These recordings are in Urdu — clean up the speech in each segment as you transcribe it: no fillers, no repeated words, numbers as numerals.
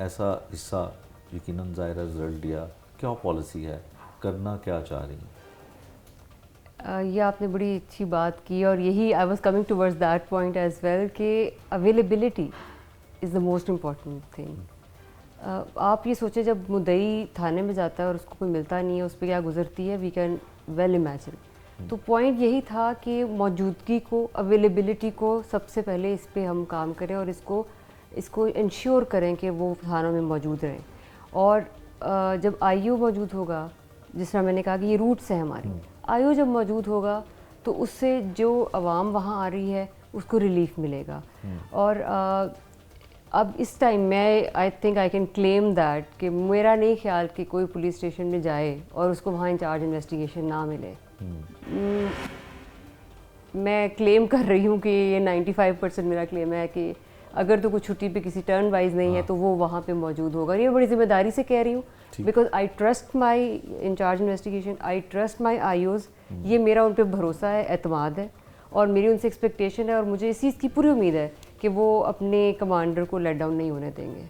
ایسا حصہ یقیناً ظاہر ہے رزلٹ دیا، کیا پالیسی ہے، کرنا کیا چاہ رہی ہیں؟ یہ آپ نے بڑی اچھی بات کی، اور یہی I was coming towards that point as well کہ availability is the most important thing. آپ یہ سوچیں جب مدعی تھانے میں جاتا ہے اور اس کو کوئی ملتا نہیں ہے، اس پہ کیا گزرتی ہے، وی کین ویل امیجن. تو پوائنٹ یہی تھا کہ موجودگی کو، اویلیبلٹی کو سب سے پہلے اس پہ ہم کام کریں اور اس کو انشور کریں کہ وہ تھانوں میں موجود رہیں. اور جب آئی او موجود ہوگا، جس طرح میں نے کہا کہ یہ روٹس ہیں ہماری، آئی او جب موجود ہوگا تو اس سے جو عوام وہاں آ رہی ہے اس کو ریلیف ملے گا. اور اب اس ٹائم میں I think I can claim that کہ میرا نہیں خیال کہ کوئی پولیس اسٹیشن میں جائے اور اس کو وہاں انچارج انویسٹیگیشن نہ ملے. میں کلیم کر رہی ہوں کہ یہ 95% میرا کلیم ہے کہ اگر تو کوئی چھٹی پہ کسی ٹرن وائز نہیں ہے تو وہ وہاں پہ موجود ہوگا. یہ بڑی ذمہ داری سے کہہ رہی ہوں because I trust my incharge investigation, I trust my IOs. یہ میرا ان پہ بھروسہ ہے، اعتماد ہے، اور میری ان سے ایکسپیکٹیشن ہے، اور مجھے اس چیز کی پوری امید ہے کہ وہ اپنے کمانڈر کو لیٹ ڈاؤن نہیں ہونے دیں گے.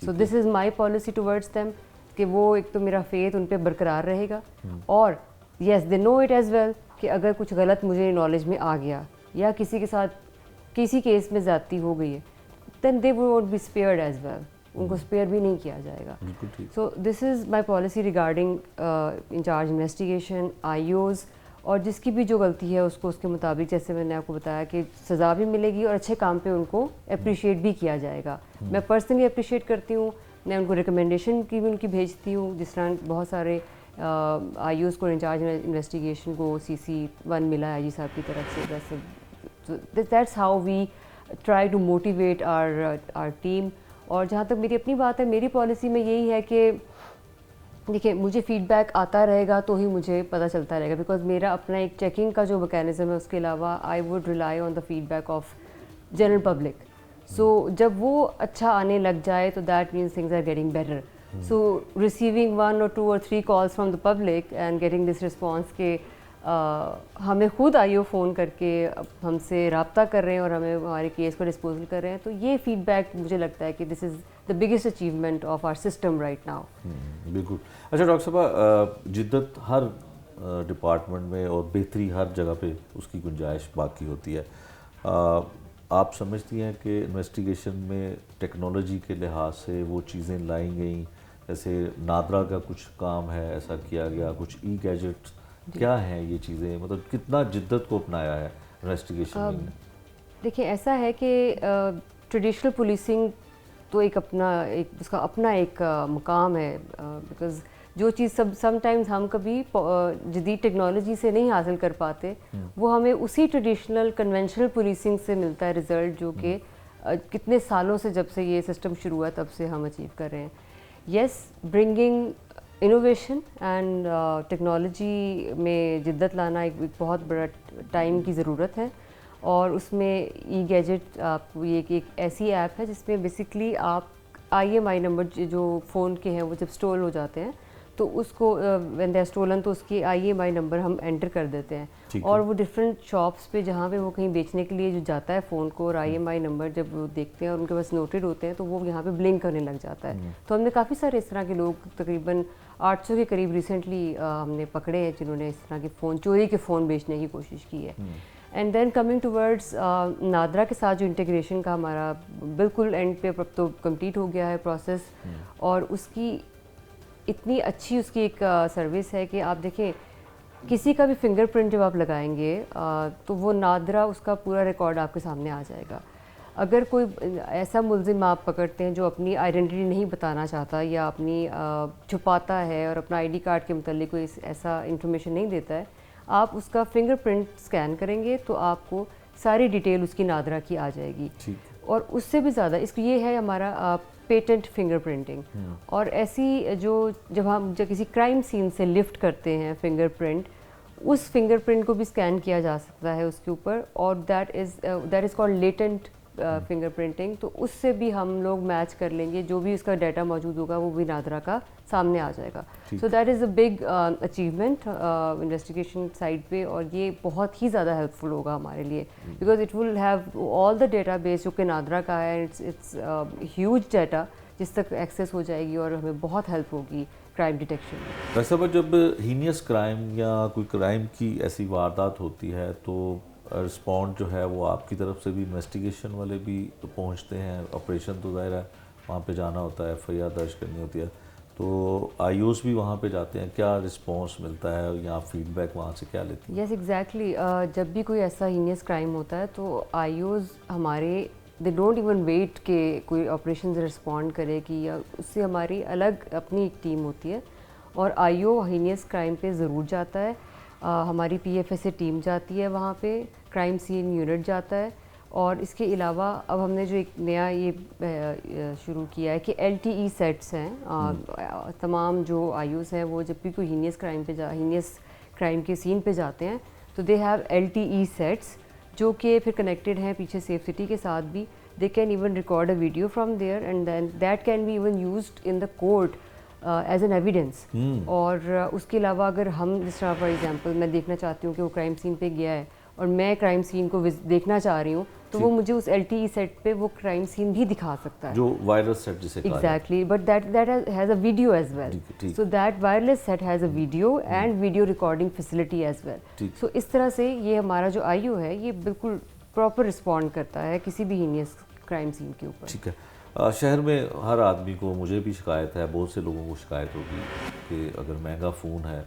سو دس از مائی پالیسی ٹورڈز دیم کہ وہ ایک تو میرا فیتھ ان پہ برقرار رہے گا، اور یس دے نو اٹ ایز ویل کہ اگر کچھ غلط مجھے نالج میں آ گیا یا کسی کے ساتھ کسی کیس میں زیادتی ہو گئی ہے دین دے وونٹ بی اسپیئرڈ ایز ویل، ان کو اسپیئر بھی نہیں کیا جائے گا. سو دس از مائی پالیسی ریگارڈنگ انچارج انویسٹیگیشن، آئی اوز، اور جس کی بھی جو غلطی ہے اس کو اس کے مطابق، جیسے میں نے آپ کو بتایا کہ سزا بھی ملے گی اور اچھے کام پہ ان کو اپریشیٹ بھی کیا جائے گا. میں پرسنلی اپریشیٹ کرتی ہوں، میں ان کو ریکمنڈیشن کی بھی ان کی بھیجتی ہوں، جس طرح بہت سارے آئی اوز کو انچارج انویسٹیگیشن کو CC1 ملا ہے آئی جی صاحب کی طرف سے. That's how we try to motivate our team. اور جہاں تک میری اپنی بات ہے، میری پالیسی میں یہی ہے کہ دیکھیں مجھے فیڈ بیک آتا رہے گا تو ہی مجھے پتہ چلتا رہے گا، بیکاز میرا اپنا ایک چیکنگ کا جو میکینزم ہے، اس کے علاوہ I would rely on the feedback of general public. So جب وہ اچھا آنے لگ جائے تو that means things are getting better. So receiving 1 or 2 or 3 calls from the public and getting this response کہ ہمیں خود آئی او فون کر کے ہم سے رابطہ کر رہے ہیں اور ہمیں ہمارے کیس کو ڈسپوزل کر رہے ہیں، تو یہ فیڈ بیک مجھے لگتا ہے کہ this is the biggest achievement of our system right now. بالکل. اچھا ڈاکٹر صاحبہ، جدت ہر ڈپارٹمنٹ میں اور بہتری ہر جگہ پہ اس کی گنجائش باقی ہوتی ہے. آپ سمجھتی ہیں کہ انویسٹیگیشن میں ٹیکنالوجی کے لحاظ سے وہ چیزیں لائی گئیں، جیسے نادرا کا کچھ کام ہے ایسا کیا گیا، کچھ ای گیجٹ، کیا ہیں یہ چیزیں، مطلب کتنا جدت کو اپنایا ہے انویسٹیگیشن میں؟ دیکھیں ایسا ہے کہ ٹریڈیشنل پولیسنگ تو ایک اس کا اپنا ایک مقام ہے، بیکاز جو چیز سم ٹائمز ہم کبھی جدید ٹیکنالوجی سے نہیں حاصل کر پاتے، وہ ہمیں اسی ٹریڈیشنل کنونشنل پولیسنگ سے ملتا ہے رزلٹ، جو کہ کتنے سالوں سے جب سے یہ سسٹم شروع ہوا تب سے ہم اچیو کر رہے ہیں. یس، برنگنگ انوویشن اینڈ ٹیکنالوجی میں جدت لانا ایک بہت بڑا ٹائم کی ضرورت ہے، اور اس میں ای گیجٹ آپ یہ ایک ایسی ایپ ہے جس میں بیسکلی آپ IMEI نمبر جو فون کے ہیں وہ جب اسٹول ہو جاتے ہیں تو اس کو وین دے آر اسٹولن تو اس کی IMEI نمبر ہم انٹر کر دیتے ہیں، اور وہ ڈفرینٹ شاپس پہ جہاں پہ وہ کہیں بیچنے کے لیے جو جاتا ہے فون کو، اور IMEI نمبر جب وہ دیکھتے ہیں اور ان کے پاس نوٹڈ ہوتے ہیں تو وہ یہاں پہ بلنک کرنے لگ جاتا ہے. تو ہم نے کافی سارے اس طرح کے لوگ تقریباً 800 کے قریب ریسنٹلی ہم نے پکڑے ہیں جنہوں نے اس طرح کے فون، چوری کے فون بیچنے کی کوشش کی ہے. And then coming towards NADRA کے ساتھ جو انٹیگریشن کا ہمارا بالکل اینڈ پہ اب تو کمپلیٹ ہو گیا ہے پروسیس، اور اس کی اتنی اچھی اس کی ایک سروس ہے کہ آپ دیکھیں کسی کا بھی فنگر پرنٹ جب آپ لگائیں گے تو وہ نادرا اس کا پورا ریکارڈ آپ کے سامنے آ جائے گا. اگر کوئی ایسا ملزم آپ پکڑتے ہیں جو اپنی آئیڈینٹی نہیں بتانا چاہتا یا اپنی چھپاتا ہے اور اپنا ID کارڈ کے متعلق کوئی ایسا انفارمیشن نہیں دیتا ہے، آپ اس کا فنگر پرنٹ اسکین کریں گے تو آپ کو ساری ڈیٹیل اس کی نادرا کی آ جائے گی. اور اس سے بھی زیادہ اس کو یہ ہے ہمارا پیٹنٹ فنگر پرنٹنگ. اور ایسی جب ہم کسی کرائم سین سے لفٹ کرتے ہیں فنگر پرنٹ، اس فنگر پرنٹ کو بھی اسکین کیا جا سکتا ہے اس کے اوپر، اور that is called latent finger printing. تو اس سے بھی ہم لوگ میچ کر لیں گے، جو بھی اس کا ڈیٹا موجود ہوگا وہ بھی نادرا کا سامنے آ جائے گا. So that is a big achievement investigation side پہ، اور یہ بہت ہی زیادہ ہیلپ فل ہوگا ہمارے لیے، because it will have all the data base جو کہ نادرا کا ہے. اٹس ہیوج ڈیٹا جس تک ایکسیس ہو جائے گی اور ہمیں بہت ہیلپ ہوگی کرائم ڈیٹیکشن میں. ڈاکٹر صاحبہ جب ہینیس کرائم یا کوئی کرائم کی ایسی واردات ہوتی ہے تو رسپونڈ جو ہے وہ آپ کی طرف سے بھی انویسٹیگیشن والے بھی پہنچتے ہیں؟ آپریشن تو ظاہر ہے وہاں پہ جانا ہوتا ہے, ایف آئی آر درج کرنی ہوتی ہے, تو آئی اوز بھی وہاں پہ جاتے ہیں, کیا رسپانس ملتا ہے یا فیڈ بیک وہاں سے کیا لیتی ہیں؟ یس ایگزیکٹلی, جب بھی کوئی ایسا ہینیس کرائم ہوتا ہے تو آئی اوز ہمارے دے ڈونٹ ایون ویٹ کہ کوئی آپریشن رسپونڈ کرے کہ, یا اس سے ہماری الگ اپنی ایک ٹیم ہوتی ہے اور آئی او ہینیس کرائم پہ ضرور جاتا ہے. ہماری P F S A team جاتی ہے وہاں پہ, کرائم سین یونٹ جاتا ہے, اور اس کے علاوہ اب ہم نے جو ایک نیا یہ شروع کیا ہے کہ ایل ٹی ای سیٹس ہیں, تمام جو آئی اوز ہیں وہ جب بھی کوئی ہینیس کرائم کے سین پہ جاتے ہیں تو they have L T E sets جو کہ پھر کنیکٹڈ ہیں پیچھے سیف سٹی کے ساتھ بھی. They can even record a video from there and then that can be even used in the court as an evidence. اور اس کے علاوہ اگر ہم جس طرح فار ایگزامپل میں دیکھنا چاہتی ہوں کہ وہ کرائم سین پہ گیا ہے اور میں کرائم سین کو دیکھنا چاہ رہی ہوں تو وہ مجھے اس ایل ٹی ای سیٹ پہ وہ کرائم سین بھی دکھا سکتا ہے, جو وائرلیس سیٹ جسے کہا جاتا ہے. Exactly, but that has a video as well, so that wireless set has a video and video recording facility as well. So اس طرح سے یہ ہمارا جو آئی او ہے یہ بالکل پراپر رسپونڈ کرتا ہے کسی بھی ہینیس کرائم سین کے اوپر. ٹھیک ہے. شہر میں ہر آدمی کو, مجھے بھی شکایت ہے, بہت سے لوگوں کو شکایت ہوگی کہ اگر مہنگا فون ہے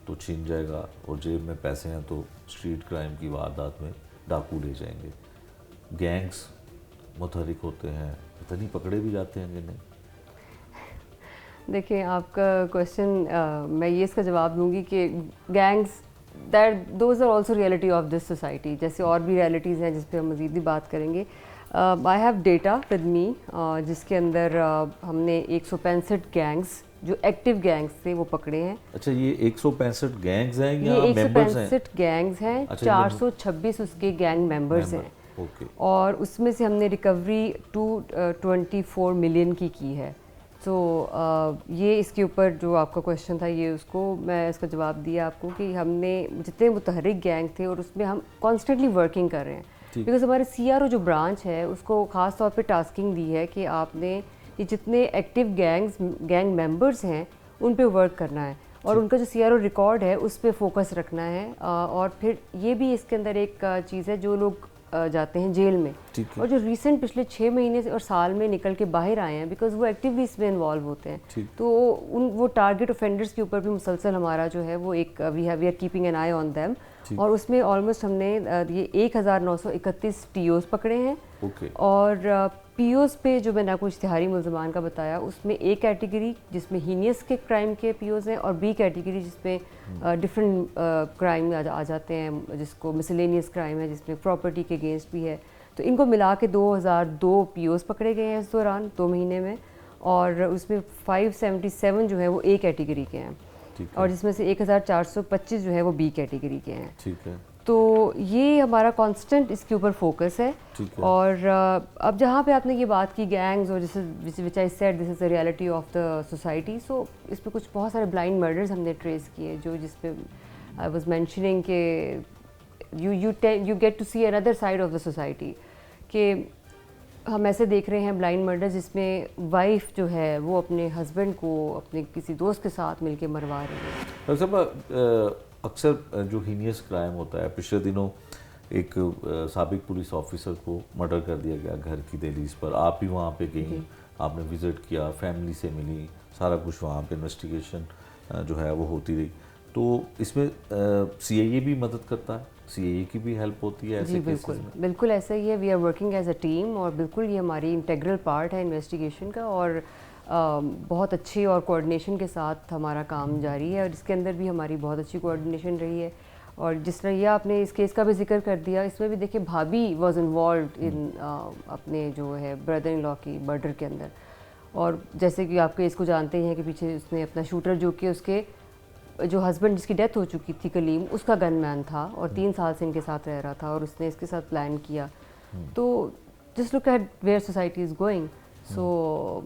تو چھین جائے گا اور جیب میں پیسے ہیں تو اسٹریٹ کرائم کی واردات میں ڈاکو لے جائیں گے. گینگز متحرک ہوتے ہیں, پتہ نہیں پکڑے بھی جاتے ہیں کہ نہیں؟ دیکھیں آپ کا کویشچن, میں یہ اس کا جواب دوں گی کہ gangs those are also reality of this society, جیسے اور بھی ریئلٹیز ہیں جس پہ ہم مزید بھی بات کریں گے. I have data with me جس کے اندر ہم نے 165 گینگز جو ایکٹیو گینگز تھے وہ پکڑے ہیں. اچھا, یہ 165 گینگز ہیں یا یہ ممبرز ہیں؟ 165 گینگز ہیں, 426 اس کے گینگ ممبرز ہیں, اور اس میں سے ہم نے ریکوری 224 ملین کی ہے. تو یہ اس کے اوپر جو آپ کا کویشچن تھا یہ اس کو میں اس کا جواب دیا آپ کو کہ ہم نے جتنے متحرک گینگ تھے اور اس میں ہم کانسٹنٹلی ورکنگ کر رہے ہیں, بیکاز ہمارے سی آر او جو برانچ ہے اس کو خاص طور پہ ٹاسکنگ دی ہے کہ آپ نے یہ جتنے ایکٹیو گینگ ممبرز ہیں ان پہ ورک کرنا ہے اور ان کا جو سی آر او ریکارڈ ہے اس پہ فوکس رکھنا ہے. اور پھر یہ بھی اس کے اندر ایک چیز ہے, جو لوگ جاتے ہیں جیل میں اور جو ریسنٹ پچھلے 6 مہینے اور سال میں نکل کے باہر آئے ہیں بیکاز وہ ایکٹیولی اس میں انوالو ہوتے ہیں, تو وہ ٹارگیٹ آفینڈرز کے اوپر بھی مسلسل ہمارا جو ہے وہ ایک we are keeping an eye on them, اور اس میں آلموسٹ ہم نے یہ 1931 ٹی اوز پکڑے ہیں. اور پی اوز پہ جو میں نے آپ کو اشتہاری ملزمان کا بتایا اس میں ایک کیٹیگری جس میں ہینیس کے کرائم کے پی اوز ہیں اور بی کیٹیگری جس میں ڈفرینٹ کرائم آ جاتے ہیں, جس کو مسلینیس کرائم ہے جس میں پراپرٹی کے اگینسٹ بھی ہے. تو ان کو ملا کے 2002 پی اوز پکڑے گئے ہیں اس دوران 2 مہینے میں, اور اس میں 577 جو ہے وہ اے کیٹیگری کے ہیں اور جس میں سے 1425 جو ہے وہ بی کیٹیگری کے ہیں. ٹھیک ہے. تو یہ ہمارا کانسٹنٹ اس کے اوپر فوکس ہے. اور اب جہاں پہ آپ نے یہ بات کی گینگز اور which I said this is a reality of the society, so اس پہ کچھ بہت سارے بلائنڈ مرڈرز ہم نے ٹریس کیے جو جس پہ آئی واز مینشننگ کہ you get to see inside of the society, کہ ہم ایسے دیکھ رہے ہیں بلائنڈ مرڈر جس میں وائف جو ہے وہ اپنے ہسبینڈ کو اپنے کسی دوست کے ساتھ مل کے مروا رہی ہے. ڈاکٹر صاحب اکثر جو ہینیس کرائم ہوتا ہے, پچھلے دنوں ایک سابق پولیس آفیسر کو مرڈر کر دیا گیا گھر کی دہلیز پر, آپ بھی وہاں پہ گئیں, آپ نے وزٹ کیا, فیملی سے ملی, سارا کچھ وہاں پہ انویسٹیگیشن جو ہے وہ ہوتی رہی. تو اس میں سی آئی اے بھی مدد کرتا ہے, سی آئی اے کی بھی ہیلپ ہوتی ہے ایسے کیسز میں؟ بالکل ایسا ہی ہے, we are working as a team, اور بالکل یہ ہماری انٹیگرل پارٹ ہے انویسٹیگیشن کا, اور بہت اچھی اور کوآرڈینیشن کے ساتھ ہمارا کام جاری ہے, اور اس کے اندر بھی ہماری بہت اچھی کوآرڈینیشن رہی ہے. اور جس طرح یہ آپ نے اس کیس کا بھی ذکر کر دیا, اس میں بھی دیکھیں بھابھی واز انوالوڈ ان اپنے جو ہے بردر ان لا کی مرڈر کے اندر, اور جیسے کہ آپ کیس کو جانتے ہیں کہ پیچھے اس نے اپنا شوٹر جو کہ اس کے جو ہسبینڈ جس کی ڈیتھ ہو چکی تھی کلیم, اس کا گن مین تھا اور 3 سال سے ان کے ساتھ رہ رہا تھا, اور اس نے اس کے ساتھ پلان کیا. تو just look at where society is going. So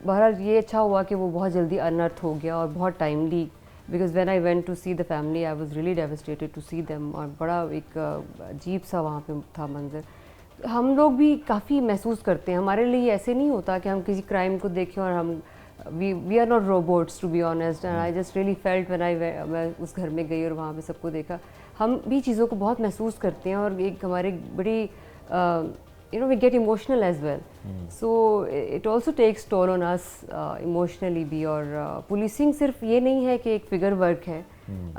بہرحال یہ اچھا ہوا کہ وہ بہت جلدی انرتھ ہو گیا اور بہت timely, because when I went to see the family I was really devastated to see them, اور بڑا ایک عجیب سا وہاں پہ تھا منظر. ہم لوگ بھی کافی محسوس کرتے ہیں. ہمارے لیے ایسے نہیں ہوتا کہ ہم کسی کرائم کو دیکھیں اور ہم we are not robots to be honest, and I just really felt when میں اس گھر میں گئی اور وہاں پہ سب کو دیکھا, ہم بھی چیزوں کو بہت محسوس کرتے ہیں اور ایک ہمارے بڑی we get emotional as well. So it also takes toll on us emotionally بھی. اور پولیسنگ صرف یہ نہیں ہے کہ ایک فگر ورک ہے,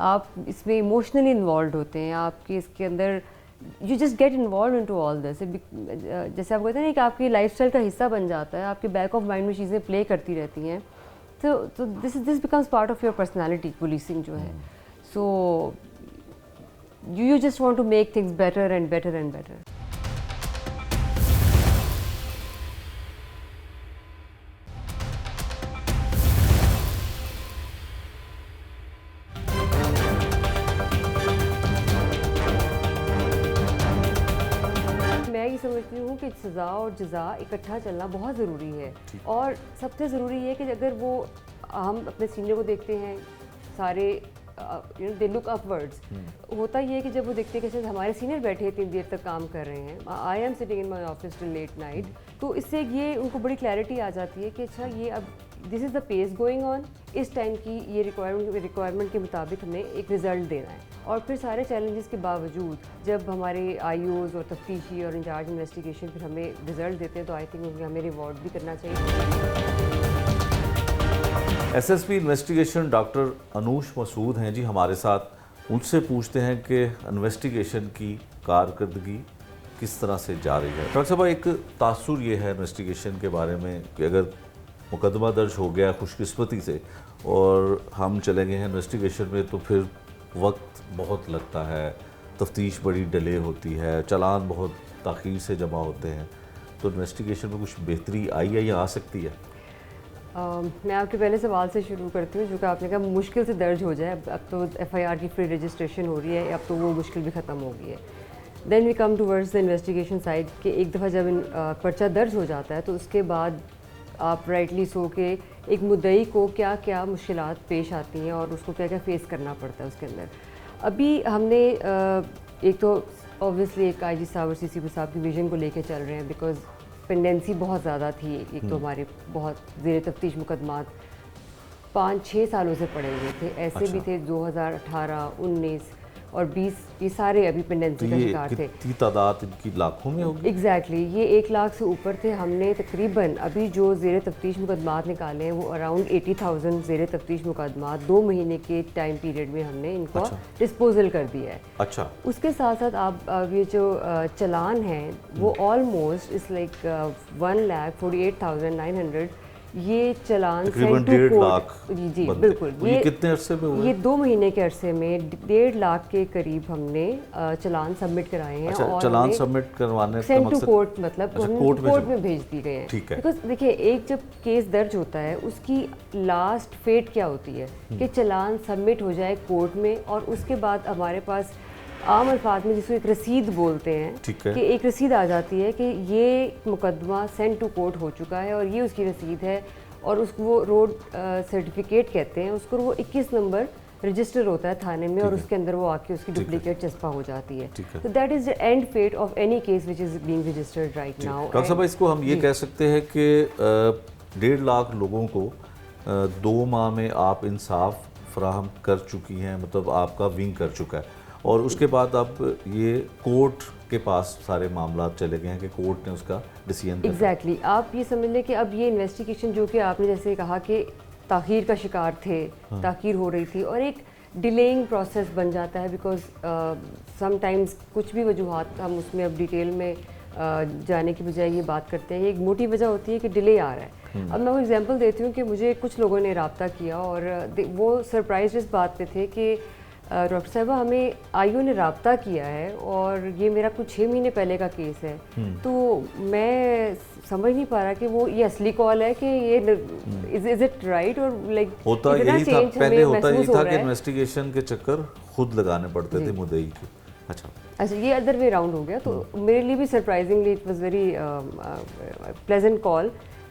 آپ اس میں ایموشنلی انوالوڈ ہوتے ہیں, آپ کے اس کے اندر you just get involved into all this. جیسے آپ کہتے ہیں نا کہ آپ کی لائف اسٹائل کا حصہ بن جاتا ہے, آپ کے بیک آف مائنڈ میں چیزیں پلے کرتی رہتی ہیں, تو this becomes part of your personality, policing جو ہے. سو you just want to make things better and better and better. میں یہ سمجھتی ہوں کہ سزا اور جزا اکٹھا چلنا بہت ضروری ہے, اور سب سے ضروری ہے کہ اگر وہ ہم اپنے سینئر کو دیکھتے ہیں سارے دے لک اپ ورڈز, ہوتا یہ ہے کہ جب وہ دیکھتے ہیں کہ ہمارے سینئر بیٹھے اتنی دیر تک کام کر رہے ہیں, I am sitting in my office till late night, تو اس سے یہ ان کو بڑی کلیئرٹی آ جاتی ہے کہ اچھا یہ اب دس is the piece going on, us time کی یہ ریکوائرمنٹ کے مطابق ہمیں ایک رزلٹ دینا ہے. اور پھر سارے چیلنجز کے باوجود جب ہمارے آئی اوز اور تفتیشی اور انچارج انویسٹیگیشن پھر ہمیں رزلٹ دیتے ہیں, تو آئی تھنک ہمیں ریوارڈ بھی کرنا چاہیے. S S P investigation doctor Anoush Masood ہیں جی ہمارے ساتھ. ان سے پوچھتے ہیں کہ انویسٹیگیشن کی کارکردگی کس طرح سے جا رہی ہے. ڈاکٹر صاحب, ایک تاثر یہ ہے انویسٹیگیشن کے بارے میں کہ اگر مقدمہ درج ہو گیا خوش قسمتی سے اور ہم چلے گئے ہیں انویسٹیگیشن میں, تو پھر وقت بہت لگتا ہے, تفتیش بڑی ڈیلے ہوتی ہے, چالان بہت تاخیر سے جمع ہوتے ہیں, تو انویسٹیگیشن میں کچھ بہتری آئی ہے یا آ سکتی ہے؟ میں آپ کے پہلے سوال سے شروع کرتی ہوں, جو کہ آپ نے کہا مشکل سے درج ہو جائے. اب تو ایف آئی آر کی فری رجسٹریشن ہو رہی ہے, اب تو وہ مشکل بھی ختم ہو گئی ہے. دین وی کم ٹورڈز دا انویسٹیگیشن سائڈ, کہ ایک دفعہ جب پرچہ درج ہو جاتا ہے تو اس کے بعد آپ رائٹلی سو کے ایک مدعی کو کیا کیا مشکلات پیش آتی ہیں اور اس کو کیا کیا فیس کرنا پڑتا ہے اس کے اندر. ابھی ہم نے ایک تو اوبویسلی ایک آئی جی صاحب اور سی سی پی صاحب کی ویژن کو لے کے چل رہے ہیں, بیکاز پینڈنسی بہت زیادہ تھی. ایک تو ہمارے بہت زیر تفتیش مقدمات 5-6 سالوں سے پڑے ہوئے تھے, ایسے بھی تھے 2018, 19 اور 20, یہ سارے ابھی پینڈنسی کا شکار تھے. کتنی تعداد ان کی لاکھوں میں ہوگی؟ ایگزیکٹلی, یہ 1 لاکھ سے اوپر تھے. ہم نے تقریباً ابھی جو زیر تفتیش مقدمات نکالے ہیں وہ اراؤنڈ 80,000 زیر تفتیش مقدمات 2 مہینے کے ٹائم پیریڈ میں ہم نے ان کو ڈسپوزل کر دیا ہے. اچھا, اس کے ساتھ ساتھ آپ یہ جو چلان ہیں وہ آلموسٹ اس لائک 1,48,900, یہ چلان تقریباً 1.5 لاکھ. جی بالکل. یہ کتنے عرصے میں ہوئے؟ یہ 2 مہینے کے عرصے میں 1.5 لاکھ کے قریب ہم نے چلان سبمٹ کرائے ہیں. اور چلان سبمٹ کروانے کا سینڈ ٹو مقصد کورٹ, مطلب کورٹ میں بھیج دی گئے ہیں. بیکاز دیکھیے, ایک جب کیس درج ہوتا ہے اس کی لاسٹ فیٹ کیا ہوتی ہے کہ چلان سبمٹ ہو جائے کورٹ میں, اور اس کے بعد ہمارے پاس عام الفاظ میں جس کو ایک رسید بولتے ہیں, کہ ایک رسید آ جاتی ہے کہ یہ مقدمہ سینڈ ٹو کورٹ ہو چکا ہے اور یہ اس کی رسید ہے, اور اس کو وہ روڈ سرٹیفکیٹ کہتے ہیں اس کو, وہ 21 نمبر رجسٹر ہوتا ہے تھانے میں, اور اس کے اندر وہ آ کے اس کی ڈپلیکیٹ چسپا ہو جاتی ہے. تو that is the end fate of any case which is being registered right now. Doctor صاحب, اس کو ہم یہ کہہ سکتے ہیں کہ 1.5 لاکھ لوگوں کو 2 ماہ میں آپ انصاف فراہم کر چکی ہیں, مطلب آپ کا ونگ کر چکا ہے, اور اس کے بعد اب یہ کورٹ کے پاس سارے معاملات چلے گئے ہیں کہ کورٹ نے اس کا ڈیسیژن. ایگزیکٹلی, آپ یہ سمجھ لیں کہ اب یہ انویسٹیگیشن جو کہ آپ نے جیسے کہا کہ تاخیر کا شکار تھے, تاخیر ہو رہی تھی, اور ایک ڈیلیئنگ پروسیس بن جاتا ہے, بیکاز سم ٹائمز کچھ بھی وجوہات ہم اس میں اب ڈیٹیل میں جانے کی بجائے یہ بات کرتے ہیں. ایک موٹی وجہ ہوتی ہے کہ ڈیلے آ رہا ہے. اب میں وہ ایگزامپل دیتی ہوں کہ مجھے کچھ لوگوں نے رابطہ کیا اور وہ سرپرائز اس بات پہ تھے کہ ڈاکٹر صاحبہ ہمیں آئی او نے رابطہ کیا ہے اور یہ میرا کچھ 6 مہینے پہلے کا کیس ہے, تو میں سمجھ نہیں پا رہا کہ وہ یہ اصلی کال ہے کہ یہ از اٹ رائٹ, اور لائک ہوتا یہی تھا پہلے, ہوتا یہی تھا کہ انویسٹیگیشن کے چکر خود لگانے پڑتے تھے مدعی کے. اچھا, یہ ادر وے راؤنڈ ہو گیا. تو میرے لیے بھی surprisingly it was very pleasant call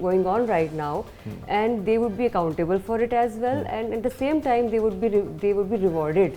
going on right now, and they would be accountable for it as well, and at the same time they would be rewarded।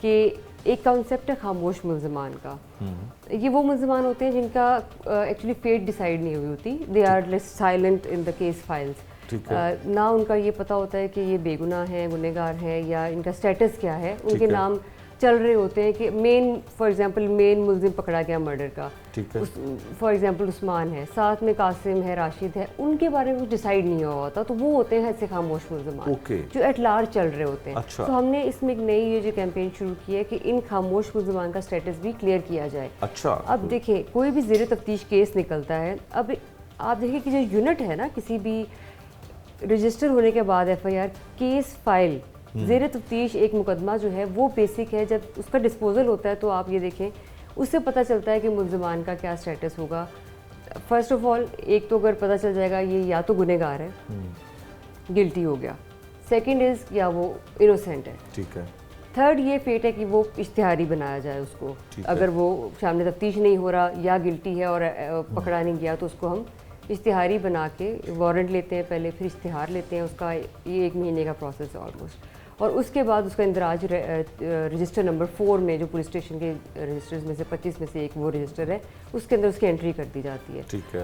کہ ایک کانسیپٹ ہے خاموش ملزمان کا. یہ وہ ملزمان ہوتے ہیں جن کا ایکچولی فیٹ ڈیسائیڈ نہیں ہوئی ہوتی, they are less silent in the case files. نہ ان کا یہ پتہ ہوتا ہے کہ یہ بے گناہ ہیں, گنہگار ہیں, یا ان کا اسٹیٹس کیا ہے. ان کے نام چل رہے ہوتے ہیں کہ مین فار ایگزامپل مین ملزم پکڑا گیا مرڈر کا, فار ایگزامپل عثمان ہے, ساتھ میں قاسم ہے, راشد ہے, ان کے بارے میں کچھ ڈیسائیڈ نہیں ہوا ہوتا, تو وہ ہوتے ہیں ایسے خاموش ملزمان جو ایٹ لارج چل رہے ہوتے ہیں. تو ہم نے اس میں ایک نئی یہ جو کیمپین شروع کی ہے کہ ان خاموش ملزمان کا اسٹیٹس بھی کلیئر کیا جائے. اب دیکھیں کوئی بھی زیر تفتیش کیس نکلتا ہے, اب آپ دیکھیں کہ جو یونٹ ہے نا کسی بھی رجسٹر ہونے کے بعد F I R case file زیر تفتیش ایک مقدمہ جو ہے وہ بیسک ہے. جب اس کا ڈسپوزل ہوتا ہے تو آپ یہ دیکھیں اس سے پتہ چلتا ہے کہ ملزمان کا کیا اسٹیٹس ہوگا. فرسٹ آف آل ایک تو اگر پتہ چل جائے گا یہ یا تو گنہگار ہے, گلٹی ہو گیا, سیکنڈ از یا وہ انوسینٹ ہے, ٹھیک ہے. تھرڈ یہ فیٹ ہے کہ وہ اشتہاری بنایا جائے اس کو, اگر وہ شامل تفتیش نہیں ہو رہا یا گلٹی ہے اور پکڑا نہیں گیا تو اس کو ہم اشتہاری بنا کے وارنٹ لیتے ہیں پہلے, پھر اشتہار لیتے ہیں. اس کا یہ 1 مہینے کا پروسیس ہے آلموسٹ, اور اس کے بعد اس کا اندراج رجسٹر نمبر 4 میں جو پولیس اسٹیشن کے رجسٹرز میں سے 25 میں سے ایک وہ رجسٹر ہے, اس کے اندر اس کی انٹری کر دی جاتی ہے.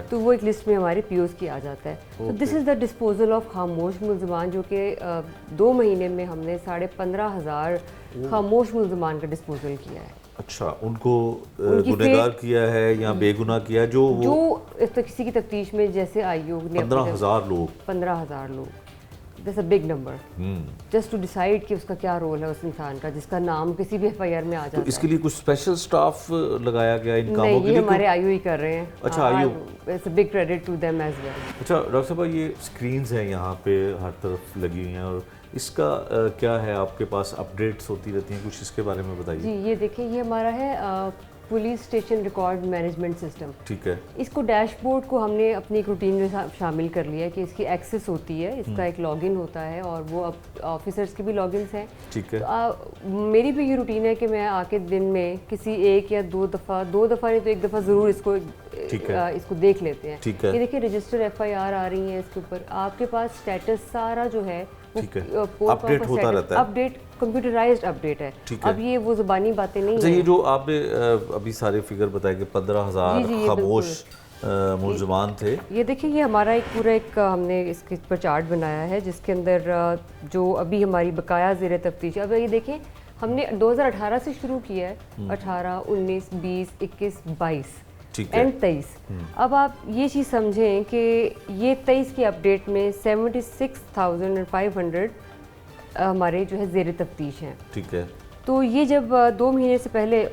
تو وہ ایک لسٹ میں ہمارے پی اوز کی آ جاتا ہے. تو دس از دا ڈسپوزل آف خاموش ملزمان, جو کہ 2 مہینے میں ہم نے 15,500 خاموش ملزمان کا ڈسپوزل کیا ہے. اچھا, ان کو گنہگار کیا ہے یا بے گناہ کیا, جو کسی کی تفتیش میں جیسے آیوگ نے 15,000 لوگ That's a big number. Just to decide کہ اس کا کیا رول ہے اس انسان کا جس کا نام کسی بھی ایف آئی آر میں آ جاتا ہے. تو اس کے لیے کچھ اسپیشل سٹاف لگایا گیا ان کاموں کے لیے؟ نہیں, یہ ہمارے آئی او ہی کر رہے ہیں. اچھا, آئی او. It's a big credit to them as well. اچھا ڈاکٹر صاحبہ, یہ اسکرینز ہیں یہاں پہ ہر طرف لگی ہوئی ہیں, اور اس کا کیا ہے آپ کے پاس اپڈیٹس ہوتی رہتی ہیں, کچھ اس کے بارے میں بتائیے. جی یہ دیکھیں, یہ ہمارا ہے police station record management system. ٹھیک ہے. اس کو ڈیش بورڈ کو ہم نے اپنی ایک روٹین میں شامل کر لیا ہے کہ اس کی ایکسیس ہوتی ہے, اس کا ایک لاگ ان ہوتا ہے, اور وہ اب آفیسرس کے بھی لاگ انس ہیں. ٹھیک ہے. میری بھی یہ روٹین ہے کہ میں آ کے دن میں کسی ایک یا دو دفعہ نہیں تو ایک دفعہ ضرور اس کو دیکھ لیتے ہیں. یہ دیکھیں رجسٹر ایف آئی آر آ رہی ہیں, اس کے اوپر آپ کے پاس اسٹیٹس سارا جو ہے اپڈیٹ ہوتا رہتا ہے. اپڈیٹ کمپیوٹرائزڈ اپڈیٹ ہے. اب یہ وہ زبانی باتیں نہیں ہیں. یہ جو آپ نے ابھی سارے فگر بتائے کہ 15,000 خاموش ملزمان تھے, یہ دیکھیں یہ ہمارا ایک پورا ایک ہم نے اس کے پر چارٹ بنایا ہے جس کے اندر جو ابھی ہماری بقایا زیر تفتیش. اب یہ دیکھیں ہم نے 2018 سے شروع کیا ہے, 18, 19, 20, 21, 22 اینڈ 23. اب آپ یہ چیز سمجھیں کہ یہ 23 کی اپڈیٹ میں 76,500 ہمارے جو ہے زیر تفتیش ہیں. ٹھیک ہے. تو یہ جب 2 مہینے سے پہلے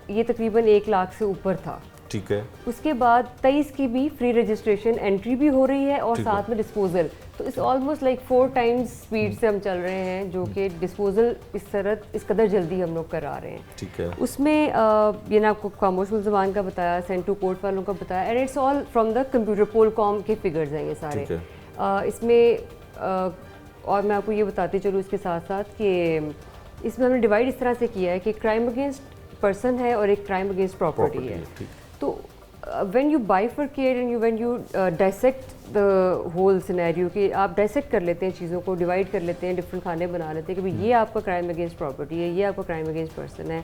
یہ تقریباً 1 لاکھ سے اوپر تھا. ٹھیک ہے. اس کے بعد 23 کی بھی فری رجسٹریشن انٹری بھی ہو رہی ہے اور ساتھ میں ڈسپوزل. تو اس آلموسٹ لائک 4 ٹائمز اسپیڈ سے ہم چل رہے ہیں, جو کہ ڈسپوزل اس قدر جلدی ہم لوگ کرا رہے ہیں. ٹھیک ہے. اس میں یہ نے آپ کو خاموش ملزمان کا بتایا, سینڈ ٹو کورٹ والوں کا بتایا, and it's all from the computer pool کام کے فگرز ہیں یہ سارے. اس میں اور میں آپ کو یہ بتاتے چلوں اس کے ساتھ ساتھ کہ اس میں ہم نے ڈیوائڈ اس طرح سے کیا ہے کہ کرائم اگینسٹ پرسن ہے اور ایک کرائم اگینسٹ پراپرٹی ہے. تو when you bifurcate and when you dissect the whole scenario کہ آپ ڈائسیکٹ کر لیتے ہیں چیزوں کو, ڈیوائڈ کر لیتے ہیں, ڈفرینٹ کھانے بنا لیتے ہیں کہ بھئی یہ آپ کا کرائم اگینسٹ پراپرٹی ہے, یہ آپ کا کرائم اگینسٹ پرسن ہے,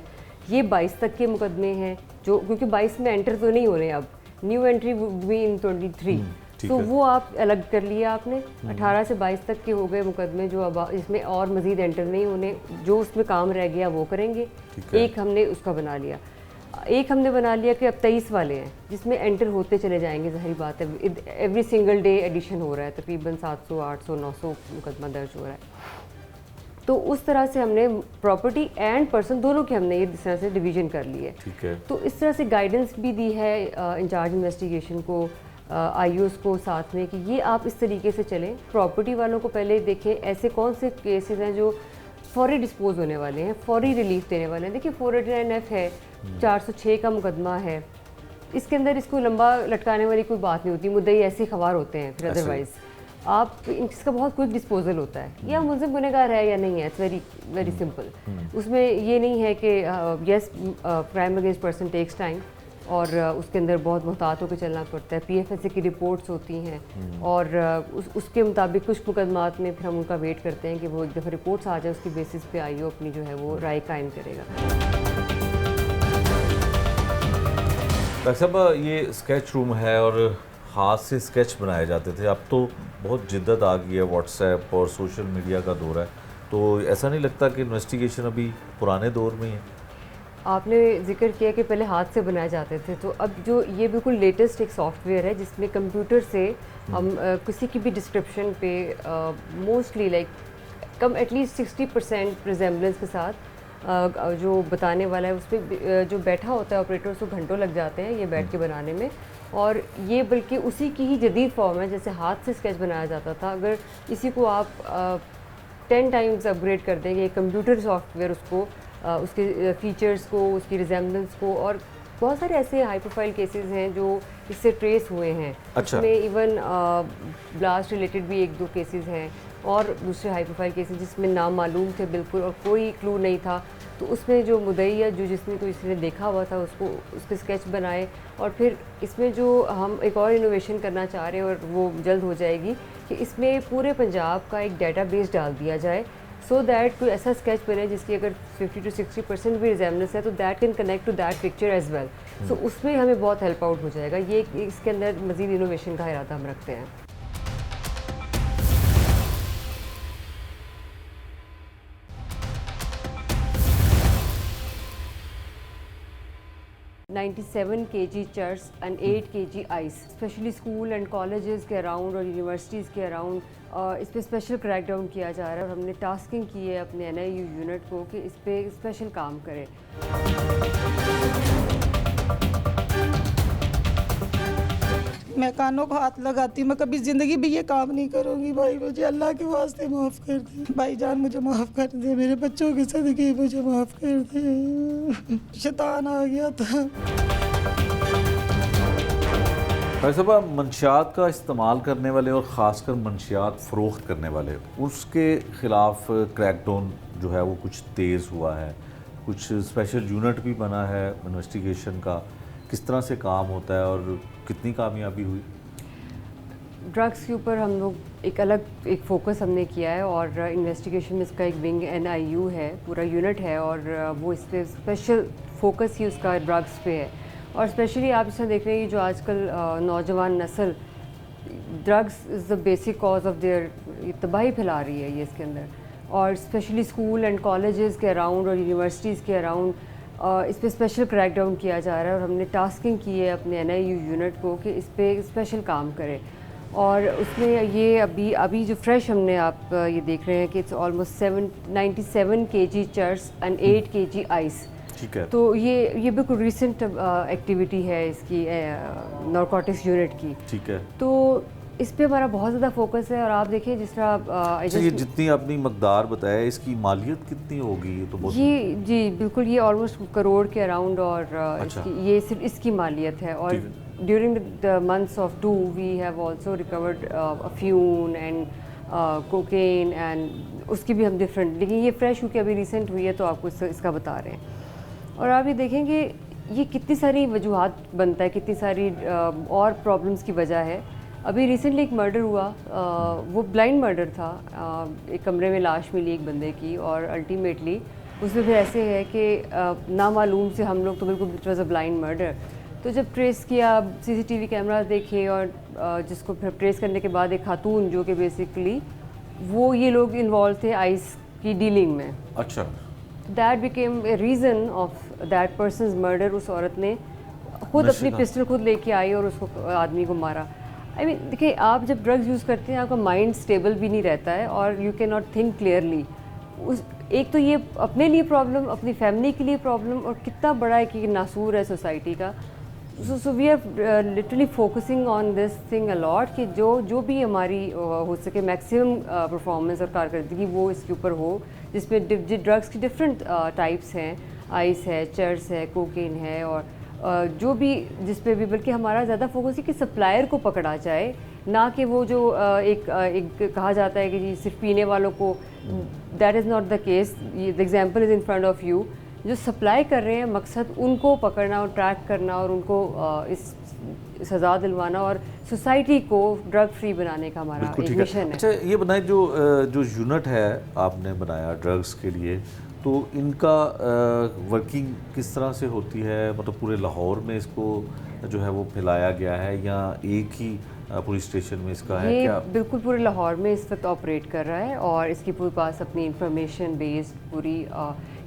یہ 22 تک کے مقدمے ہیں جو کیونکہ 22 میں انٹر تو نہیں ہو رہے, اب new entry would be in 23. تو وہ آپ الگ کر لیا آپ نے. 18 سے 22 تک کے ہو گئے مقدمے جو اب اس میں اور مزید انٹر نہیں ہونے, جو اس میں کام رہ گیا وہ کریں گے. ایک ہم نے اس کا بنا لیا. ایک ہم نے بنا لیا کہ اب 23 والے ہیں جس میں انٹر ہوتے چلے جائیں گے. ظاہری بات ہے ایوری سنگل ڈے ایڈیشن ہو رہا ہے, تقریباً 700, 800, 900 مقدمہ درج ہو رہا ہے. تو اس طرح سے ہم نے پراپرٹی اینڈ پرسن دونوں کے ہم نے یہ اس طرح سے ڈویژن کر لی ہے. تو اس طرح سے گائیڈنس بھی دی ہے انچارج انویسٹیگیشن کو, آئی اوز کو ساتھ میں کہ یہ آپ اس طریقے سے چلیں. پراپرٹی والوں کو پہلے دیکھیں ایسے کون سے کیسز ہیں جو فوری ڈسپوز ہونے والے ہیں, فوری ریلیف دینے والے ہیں. دیکھیے 489F ہے, 406 کا مقدمہ ہے, اس کے اندر اس کو لمبا لٹکانے والی کوئی بات نہیں ہوتی, مدعی ایسے خوار ہوتے ہیں. پھر ادروائز آپ اس کا بہت کوئک ڈسپوزل ہوتا ہے, یا ملزم گنہگار ہے یا نہیں ہے, اٹس ویری ویری سمپل. اس میں یہ نہیں ہے کہ yes crime against person takes time, اور اس کے اندر بہت محتاط ہو کے چلنا پڑتا ہے. پی ایف ایس اے کی رپورٹس ہوتی ہیں اور اس کے مطابق کچھ مقدمات میں پھر ہم ان کا ویٹ کرتے ہیں کہ وہ ایک دفعہ رپورٹس آ جائے, اس کی بیسس پہ آئی او اپنی جو ہے وہ رائے قائم کرے گا. ڈاکٹر صاحب یہ اسکیچ روم ہے اور ہاتھ سے اسکیچ بنائے جاتے تھے, اب تو بہت جدت آ گئی ہے, واٹس ایپ اور سوشل میڈیا کا دور ہے, تو ایسا نہیں لگتا کہ انویسٹیگیشن ابھی پرانے دور میں ہی ہے؟ آپ نے ذکر کیا کہ پہلے ہاتھ سے بنائے جاتے تھے, تو اب جو یہ بالکل لیٹسٹ ایک سافٹ ویئر ہے جس میں کمپیوٹر سے ہم کسی کی بھی ڈسکرپشن پہ mostly like come at least 60% resemblance کے ساتھ جو بتانے والا ہے اس پہ جو بیٹھا ہوتا ہے آپریٹر, اس کو گھنٹوں لگ جاتے ہیں یہ بیٹھ کے بنانے میں, اور یہ بلکہ اسی کی ہی جدید فارم ہے جیسے ہاتھ سے اسکیچ بنایا جاتا تھا. اگر اسی کو آپ 10 ٹائمز اپ گریڈ کر دیں گے کمپیوٹر سافٹ ویئر, اس کو اس کے فیچرز کو, اس کی ریزیمبلنس کو, اور بہت سارے ایسے ہائی پروفائل کیسز ہیں جو اس سے ٹریس ہوئے ہیں. اس میں ایون بلاسٹ ریلیٹڈ بھی 1-2 کیسز ہیں اور دوسرے ہائی پروفائل کیسز جس میں نام معلوم تھے بالکل اور کوئی کلو نہیں تھا, تو اس میں جو مدعی ہے جس نے کوئی اس نے دیکھا ہوا تھا اس کو اس کے اسکیچ بنائے. اور پھر اس میں جو ہم ایک اور انوویشن کرنا چاہ رہے ہیں اور وہ جلد ہو جائے گی کہ اس میں پورے پنجاب کا ایک ڈیٹا بیس ڈال دیا جائے, سو دیٹ کوئی ایسا اسکیچ بنے جس کی اگر 50 to 60% بھی ریزیمبلنس ہے تو that can connect to that picture as well. So اس میں ہمیں بہت ہیلپ آؤٹ ہو جائے گا. یہ اس کے اندر مزید انوویشن کا ارادہ ہم رکھتے ہیں. $97 kg chairs and 8 kg ice, especially school and colleges کے اراؤنڈ اور یونیورسٹیز کے اراؤنڈ اس پہ اسپیشل کریک ڈاؤن کیا جا رہا ہے, اور ہم نے ٹاسکنگ کی ہے اپنے NIU یونٹ کو کہ اس پہ اسپیشل کام کرے. میں کانوں کو ہاتھ لگاتی ہوں, میں کبھی زندگی بھی یہ کام نہیں کروں گی. بھائی مجھے اللہ کے واسطے معاف کر دے, بھائی جان مجھے معاف کر دے, میرے بچوں کے صدقے مجھے معاف کر دے, شیطان آ گیا تھا. بھائی صاحب, منشیات کا استعمال کرنے والے اور خاص کر منشیات فروخت کرنے والے, اس کے خلاف کریک ڈاؤن جو ہے وہ کچھ تیز ہوا ہے, کچھ اسپیشل یونٹ بھی بنا ہے انویسٹیگیشن کا, کس طرح سے کام ہوتا ہے اور کتنی کامیابی ہوئی؟ ڈرگس کے اوپر ہم لوگ ایک الگ ایک فوکس ہم نے کیا ہے, اور انویسٹیگیشن میں اس کا ایک ونگ NIU ہے, پورا یونٹ ہے, اور وہ اس پہ اسپیشل فوکس ہی اس کا ڈرگس پہ ہے. اور اسپیشلی آپ اس طرح دیکھ رہے ہیں جو آج کل نوجوان نسل drugs is the basic cause of their, تباہی پھیلا رہی ہے یہ اس کے اندر, اور اسپیشلی اسکول اینڈ کالجز کے اراؤنڈ اور یونیورسٹیز کے اراؤنڈ اس پہ اسپیشل کریک ڈاؤن کیا جا رہا ہے, اور ہم نے ٹاسکنگ کی ہے اپنے NIU یونٹ کو کہ اس پہ اسپیشل کام کرے. اور اس میں یہ ابھی جو فریش ہم نے آپ یہ دیکھ رہے ہیں کہ اٹس آلموسٹ 97 kg چرس اینڈ 8 kg آئس. ٹھیک ہے, تو یہ بالکل ریسنٹ ایکٹیویٹی ہے اس کی نارکوٹکس یونٹ کی. ٹھیک ہے, تو اس پہ ہمارا بہت زیادہ فوکس ہے. اور آپ دیکھیں جس طرح یہ جتنی اپنی مقدار بتایا اس کی مالیت کتنی ہوگی؟ تو بہت جی بالکل, یہ آلموسٹ کروڑ کے اراؤنڈ, اور یہ صرف اس کی مالیت ہے. اور during the months of 2 we have also record افیون اینڈ کوکین, اینڈ اس کی بھی ہم ڈفرینٹ, لیکن یہ فریش کیونکہ ابھی ریسنٹ ہوئی ہے تو آپ کو اس کا بتا رہے ہیں. اور آپ یہ دیکھیں کہ یہ کتنی ساری وجوہات بنتا ہے, کتنی ساری اور پرابلمس کی وجہ ہے. ابھی ریسنٹلی ایک مرڈر ہوا, وہ بلائنڈ مرڈر تھا, ایک کمرے میں لاش ملی ایک بندے کی, اور الٹیمیٹلی اس میں پھر ایسے ہے کہ نامعلوم سے ہم لوگ تو بالکل it was a blind murder. تو جب ٹریس کیا, CCTV کیمراز دیکھے, اور جس کو پھر ٹریس کرنے کے بعد ایک خاتون جو کہ بیسکلی وہ یہ لوگ انوالو تھے آئس کی ڈیلنگ میں. اچھا, that became a reason of that person's murder. اس عورت نے خود اپنی پسٹل خود لے کے آئی اور اس کو آدمی کو مارا. دیکھیں, آپ جب ڈرگز یوز کرتے ہیں آپ کا مائنڈ اسٹیبل بھی نہیں رہتا ہے, اور you can not think clearly. ایک تو یہ اپنے لیے پرابلم, اپنی فیملی کے لیے پرابلم, اور کتنا بڑا ایک ناسور ہے سوسائٹی کا. So we are literally focusing on this thing a lot کہ جو بھی ہماری ہو سکے میکسیمم پرفارمنس اور کارکردگی وہ اس کے اوپر ہو, جس میں ڈرگس کی ڈفرینٹ ٹائپس ہیں, آئس ہے, چرس ہے, کوکین ہے, اور جو بھی جس پہ بھی, بلکہ ہمارا زیادہ فوکس ہے کہ سپلائر کو پکڑا جائے, نہ کہ وہ جو ایک کہا جاتا ہے کہ جی صرف پینے والوں کو. That is not the case. The example is in front of you جو سپلائی کر رہے ہیں مقصد ان کو پکڑنا اور ٹریک کرنا اور ان کو اس سزا دلوانا اور سوسائٹی کو ڈرگ فری بنانے کا ہمارا ایک مشن ہے. اچھا یہ بتائیں جو یونٹ ہے آپ نے بنایا ڈرگس کے لیے، تو ان کا ورکنگ کس طرح سے ہوتی ہے؟ مطلب پورے لاہور میں اس کو جو ہے وہ پھیلایا گیا ہے یا ایک ہی پولیس اسٹیشن میں اس کا ہے؟ کیا بالکل پورے لاہور میں اس وقت آپریٹ کر رہا ہے اور اس کی پورے پاس اپنی انفارمیشن بیسڈ پوری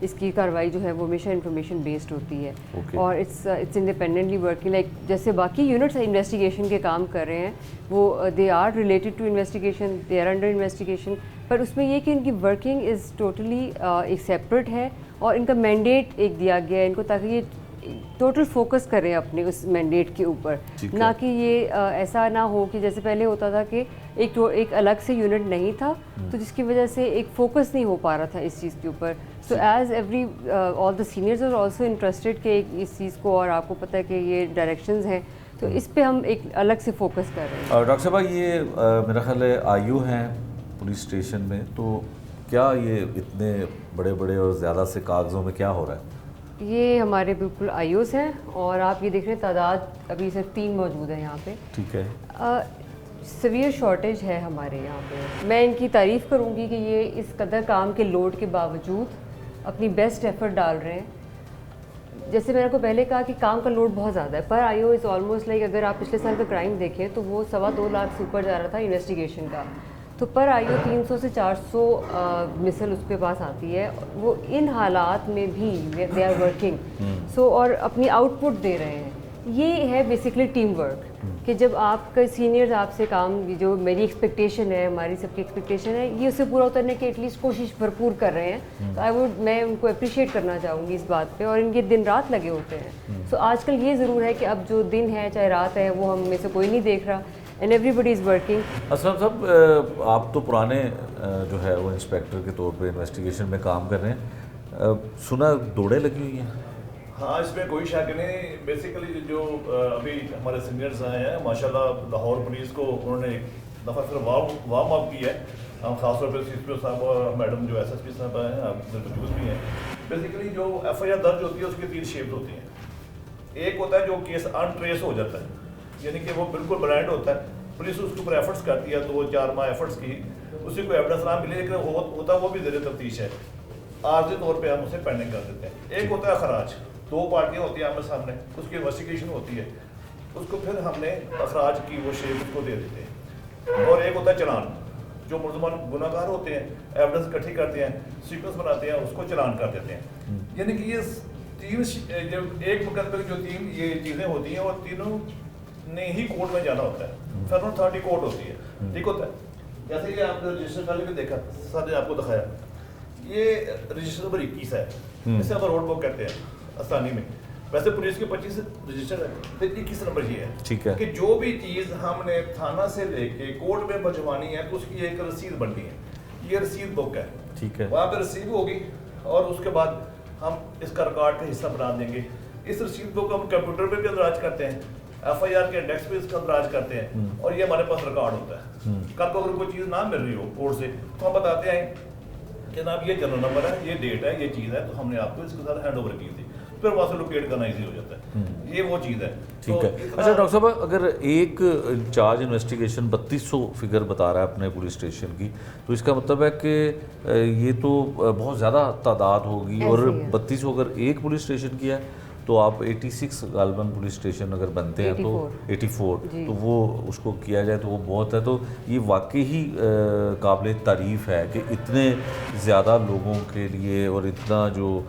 اس کی کارروائی جو ہے وہ ہمیشہ انفارمیشن بیسڈ ہوتی ہے اور اٹس انڈیپینڈنٹلی ورکنگ لائک جیسے باقی یونٹس انویسٹیگیشن کے کام کر رہے ہیں وہ they are related to investigation, they are under investigation, پر اس میں یہ کہ ان کی ورکنگ از ٹوٹلی ایک سیپریٹ ہے اور ان کا مینڈیٹ ایک دیا گیا ہے ان کو تاکہ یہ ٹوٹل فوکس کریں اپنے اس مینڈیٹ کے اوپر، نہ کہ یہ ایسا نہ ہو کہ جیسے پہلے ہوتا تھا کہ ایک الگ سے یونٹ نہیں تھا تو جس کی وجہ سے ایک فوکس نہیں ہو پا رہا تھا اس چیز کے اوپر. So as every all the seniors are also interested کہ اس چیز کو، اور آپ کو پتہ ہے کہ یہ ڈائریکشنز ہیں تو اس پہ ہم ایک الگ سے فوکس کر رہے ہیں. ڈاکٹر صاحبہ یہ میرا خیال ہے آئیو ہیں پولیس اسٹیشن میں، تو کیا یہ اتنے بڑے بڑے اور زیادہ سے کاغذوں میں کیا ہو رہا ہے؟ یہ ہمارے بالکل آئیوز ہیں اور آپ یہ دیکھ رہے ہیں تعداد ابھی صرف 3 موجود ہیں یہاں پہ. ٹھیک ہے. سیویئر شارٹیج ہے ہمارے یہاں پہ. میں ان کی تعریف کروں گی کہ یہ اس قدر کام کے لوڈ کے باوجود اپنی بیسٹ ایفرٹ ڈال رہے ہیں. جیسے میں نے کو پہلے کہا کہ کام کا لوڈ بہت زیادہ ہے، پر آئی او از آلموسٹ لائک اگر آپ پچھلے سال کا کرائم دیکھیں تو وہ 2.25 لاکھ سے اوپر جا رہا تھا انویسٹیگیشن کا، تو پر آئی او 300 سے 400 مثل اس کے پاس آتی ہے. وہ ان حالات میں بھی دے آر ورکنگ اور اپنی آؤٹ پٹ دے رہے ہیں. یہ ہے بیسکلی ٹیم ورک کہ جب آپ کا سینئرز آپ سے کام، جو میری ایکسپیکٹیشن ہے، ہماری سب کی ایکسپیکٹیشن ہے، یہ اس سے پورا اترنے کی ایٹ لیسٹ کوشش بھرپور کر رہے ہیں. تو میں ان کو اپریشیٹ کرنا چاہوں گی اس بات پہ، اور ان کے دن رات لگے ہوتے ہیں. سو آج کل یہ ضرور ہے کہ اب جو دن ہے چاہے رات ہے وہ ہم میں سے کوئی نہیں دیکھ رہا and everybody is working. Aslam صاحب آپ تو پرانے جو ہے وہ انسپیکٹر کے طور پہ انویسٹیگیشن میں کام کر رہے ہیں، سنا دوڑیں لگی ہوئی ہیں؟ ہاں اس میں کوئی شک نہیں. بیسیکلی جو ابھی ہمارے سینئرز آئے ہیں ماشاءاللہ لاہور پولیس کو انہوں نے ایک دفعہ پھر وارم اپ کی ہے. ہم خاص طور پہ سی پی او صاحب اور میڈم جو ایس ایس پی صاحب آئے ہیں، آپ موجود بھی ہیں. بیسیکلی جو ایف آئی آر درج ہوتی ہے اس کی 3 شیپس ہوتی ہیں. ایک ہوتا ہے جو کیس انٹریس ہو جاتا ہے، یعنی کہ وہ بالکل بلائنڈ ہوتا ہے، پولیس اس کے اوپر ایفرٹس کرتی ہے 2-4 ماہ ایفرٹس کی، اسی کو ایویڈنس نہ ملے لیکن ہوتا وہ بھی زیر تفتیش ہے، عارضی طور پہ ہم اسے پینڈنگ کر دیتے ہیں. ایک ہوتا ہے اخراج، 2 پارٹیاں ہوتی ہیں آمنے سامنے، اس کی انویسٹیگیشن ہوتی ہے، اس کو پھر ہم نے اخراج کی وہ شیپ اس کو دے دیتے ہیں. اور ایک ہوتا ہے چلان، جو ملزمان گناہ گار ہوتے ہیں ایویڈنس اکٹھی کرتے ہیں، سیکوینس بناتے ہیں، اس کو چلان کر دیتے ہیں. یعنی کہ یہ 3 ایک مقدمے کی جو 3 یہ چیزیں ہوتی ہیں اور تینوں نے ہی کورٹ میں جانا ہوتا ہے. فرن اتھارٹی کورٹ ہوتی ہے، ٹھیک ہوتا ہے. جیسے کہ آپ نے رجسٹر پہلے بھی دیکھا، سر نے آپ کو دکھایا، یہ رجسٹر نمبر 21 ہے، اسے ہم روڈ بک کہتے ہیں آسانی میں. ویسے پولیس کے 25 رجسٹر ہے، تو 21 نمبر یہ ہے. ٹھیک ہے کہ جو بھی چیز ہم نے تھانہ سے لے کے کورٹ میں بھجوانی ہے تو اس کی ایک رسید بنتی ہے، یہ رسید بک ہے. ٹھیک ہے. وہاں پہ رسید ہوگی اور اس کے بعد ہم اس کا ریکارڈ کا حصہ بنا دیں گے. اس رسید بک کو ہم کمپیوٹر پہ بھی اندراج کرتے ہیں، ایف آئی آر کے انڈیکس پہ اس کا اندراج کرتے ہیں، اور یہ ہمارے پاس ریکارڈ ہوتا ہے. کل کو اگر کوئی چیز نہ مل رہی ہو کورٹ سے تو ہم بتاتے ہیں جناب یہ جنرل نمبر ہے، یہ ڈیٹ ہے، یہ چیز ہے، تو ہم نے آپ کو اس کے ساتھ ہینڈ اوور کی تھی. پھر وہاں سے لوکیٹ کرنا ایزی ہو جاتا ہے. یہ وہ چیز ہے. ٹھیک ہے. اچھا ڈاکٹر صاحب، اگر ایک انچارج انویسٹیگیشن 3200 فگر بتا رہا ہے اپنے پولیس اسٹیشن کی، تو اس کا مطلب ہے کہ یہ تو بہت زیادہ تعداد ہوگی. اور 3200 اگر ایک پولیس اسٹیشن کی ہے تو آپ 86 غالباً پولیس اسٹیشن اگر بنتے ہیں تو 84 تو وہ اس کو کیا جائے تو وہ بہت ہے. تو یہ واقعی ہی قابل تعریف ہے کہ اتنے زیادہ لوگوں کے لیے اور اتنا جو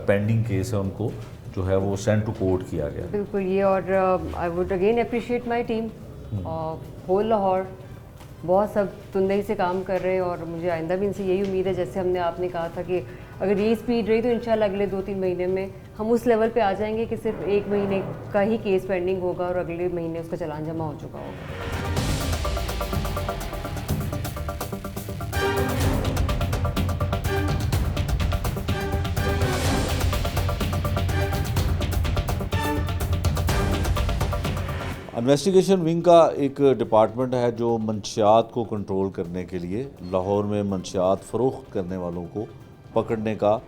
پینڈنگ کیس ہے ان کو جو ہے وہ سینڈ ٹو کورٹ کیا گیا. بالکل یہ، اور I would again appreciate my team whole Lahore, بہت سب تندہی سے کام کر رہے ہیں، اور مجھے آئندہ بھی ان سے یہی امید ہے. جیسے آپ نے کہا تھا کہ اگر یہ اسپیڈ رہی تو انشاءاللہ اگلے 2-3 مہینے میں ہم اس لیول پہ آ جائیں گے کہ صرف 1 مہینے کا ہی کیس پینڈنگ ہوگا اور اگلے مہینے اس کا چلان جمع ہو چکا ہوگا. انویسٹیگیشن ونگ کا ایک ڈپارٹمنٹ ہے جو منشیات کو کنٹرول کرنے کے لیے لاہور میں منشیات فروخت کرنے والوں کو پکڑنے کا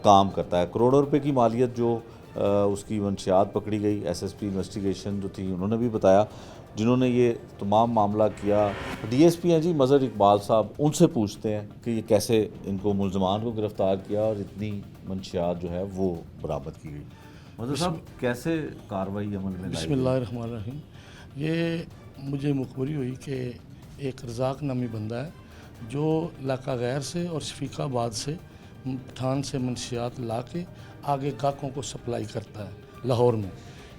کام کرتا ہے. کروڑوں روپے کی مالیت جو اس کی منشیات پکڑی گئی. ایس ایس پی انویسٹیگیشن جو تھی انہوں نے بھی بتایا, جنہوں نے یہ تمام معاملہ کیا. ڈی ایس پی ہیں جی مظہر اقبال صاحب, ان سے پوچھتے ہیں کہ یہ کیسے ان کو ملزمان کو گرفتار کیا اور اتنی منشیات جو ہے وہ برآمد کی گئی. مظہر صاحب کیسے کارروائی عمل میں لائی؟ بسم اللہ الرحمن الرحیم. یہ مجھے مخبری ہوئی کہ ایک رزاق نامی بندہ ہے جو علاقہ غیر سے اور شفیق آباد سے پٹھان سے منشیات لا کے آگے گاہکوں کو سپلائی کرتا ہے لاہور میں.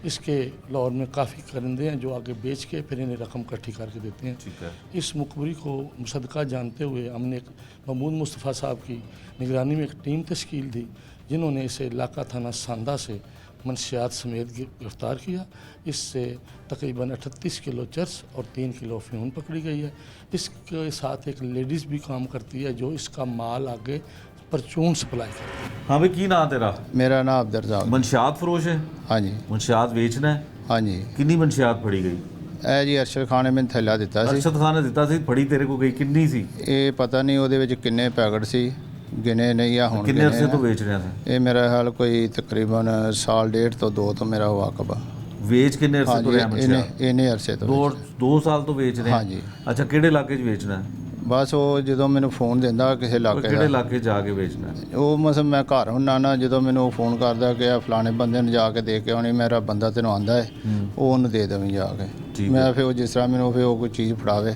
اس کے لاہور میں کافی کرندے ہیں جو آگے بیچ کے پھر انہیں رقم اکٹھی کر کے دیتے ہیں. ٹھیک ہے. اس مخبری کو مصدقہ جانتے ہوئے ہم نے ایک محمود مصطفیٰ صاحب کی نگرانی میں ایک ٹیم تشکیل دی جنہوں نے اسے علاقہ تھانہ ساندہ سے منشیات سمیت گرفتار کیا. اس سے تقریباً 38 کلو چرس اور 3 کلو افیون پکڑی گئی ہے. اس کے ساتھ ایک لیڈیز بھی کام کرتی ہے جو اس کا مال آگے پرچون سپلائی کرتی ہے. ہاں بھائی کی نام تیرا؟ میرا نام عبدالرزاق. منشیات فروش ہے؟ ہاں جی. منشیات بیچنا ہے؟ ہاں جی. کنی منشیات پھڑی گئی؟ ਇਹ ਜੀ ਅਰਸ਼ਦ ਖਾਨ ਨੇ ਮੈਨੂੰ ਥੈਲਾ ਦਿੱਤਾ ਸੀ. ਅਰਸ਼ਦ ਖਾਨ ਨੇ ਦਿੱਤਾ ਸੀ, ਫੜੀ ਤੇਰੇ ਕੋ ਗਈ ਕਿੰਨੀ ਸੀ? ਇਹ ਪਤਾ ਨਹੀਂ ਉਹਦੇ ਵਿੱਚ ਕਿੰਨੇ ਪੈਕਟ ਸੀ, ਗਿਣੇ ਨਹੀਂ ਆ ਹੁਣ. ਕਿੰਨੇ ਅਰਸੇ ਤੋਂ ਵੇਚ ਰਿਹਾ ਸੀ? ਇਹ ਮੇਰਾ ਹਾਲ ਕੋਈ ਤਕਰੀਬਨ ਸਾਲ ਡੇਢ ਤੋਂ 2 ਤੋਂ ਮੇਰਾ ਵਾਕਬ ਆ. ਵੇਚ ਕਿੰਨੇ ਅਰਸੇ ਤੋਂ ਰਿਹਾ ਮੰਸ਼ਿਆਤ? ਇਹਨੇ ਅਰਸੇ ਤੋਂ. 2 ਸਾਲ ਤੋਂ ਵੇਚ ਰਿਹਾ? ਹਾਂ ਜੀ. ਅੱਛਾ, ਕਿਹੜੇ ਇਲਾਕੇ 'ਚ ਵੇਚਣਾ ਹੈ? ਬਸ ਉਹ ਜਦੋਂ ਮੈਨੂੰ ਫੋਨ ਦਿੰਦਾ ਕਿਸੇ ਇਲਾਕੇ ਕਿਹੜੇ ਦਾ, ਇਲਾਕੇ 'ਚ ਜਾ ਕੇ ਵੇਚਣਾ ਹੈ? ਉਹ ਮਸਲ ਮੈਂ ਘਰ ਹੁੰਨਾ ਨਾ, ਜਦੋਂ ਮੈਨੂੰ ਉਹ ਫੋਨ ਕਰਦਾ ਕਿ ਆ ਫਲਾਣੇ ਬੰਦੇ ਨੂੰ ਜਾ ਕੇ ਦੇ ਕੇ ਆਉਣੀ, ਮੇਰਾ ਬੰਦਾ ਤੈਨੂੰ ਆਂਦਾ ਹੈ ਉਹ ਉਹਨੂੰ ਦੇ ਦੇਵੀਂ ਜਾ ਕੇ. ਮੈਂ ਫਿਰ ਉਹ ਜਿਸ ਤਰ੍ਹਾਂ ਮੈਨੂੰ ਫਿਰ ਉਹ ਕੋਈ ਚੀਜ਼ ਫੜਾਵੇ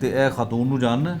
ਤੇ ਇਹ ਖਾਤੂਨ ਨੂੰ ਜਾਣਨਾ ਹੈ?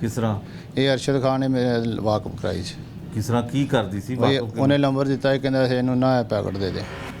ਕਿਸ ਤਰ੍ਹਾਂ? ਇਹ ਅਰਸ਼ਦ ਖਾਨ ਨੇ ਮੇਰੇ ਵਾਕਫ ਕਰਾਈ ਸੀ. ਕਿਸ ਤਰ੍ਹਾਂ ਕੀ ਕਰਦੀ ਸੀ? ਉਹਨੇ ਨੰਬਰ ਦਿੱਤਾ ਹੈ, ਕਹਿੰਦਾ ਸੀ ਇਹਨੂੰ ਨਾ ਇਹ ਪੈਕਟ ਦੇ ਦੇ.